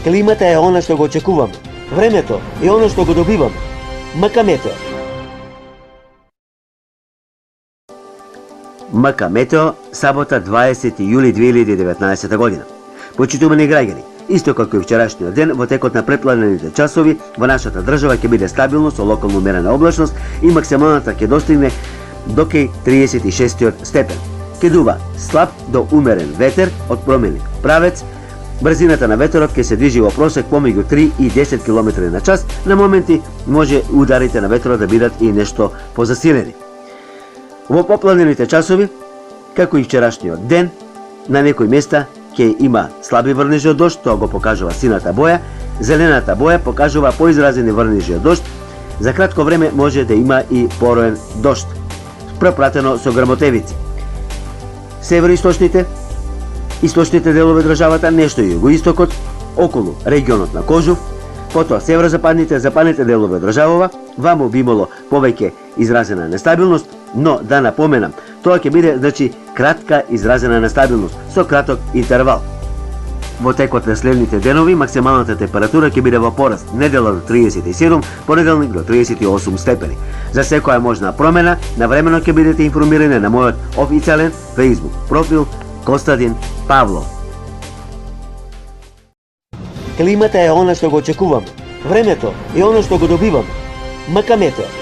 Климата е она што го очекуваме. Времето е она што го добиваме. МК Метео. МК Метео, сабота 20 јули 2019 година. Почитувани граѓани, исто како и вчерашниот ден, во текот на препланените часови во нашата држава ќе биде стабилно со локално умерена облачност и максималната ќе достигне до кај 36 степен. Ќе дува слаб до умерен ветер од променлив правец. Брзината на ветерот ќе се движи во просек помеѓу 3 и 10 км на час. На моменти може ударите на ветерот да бидат и нешто позасилени. Во попланените часови, како и вчерашниот ден, на некои места ќе има слаби врнежи од дожд, тоа го покажува сината боја. Зелената боја покажува поизразени врнежи од дожд. За кратко време може да има и пороен дожд, пропратено со грмотевици. Североисточните, источните делови државата, нешто југоистокот, околу регионот на Кожув, потоа северозападните, западните делови државава, ваму би имало повеќе изразена нестабилност, но да напоменам, тоа ќе биде кратка изразена нестабилност со краток интервал. Во текот на следните денови максималната температура ќе биде во пораст, недела до 37, понеделник до 38 степени. За секоја можна промена, навремено ќе бидете информирани на мојот официјален Facebook профил Костадин Павлов. Климата е она што го очекуваме. Времето е она што го добиваме. МК Метео.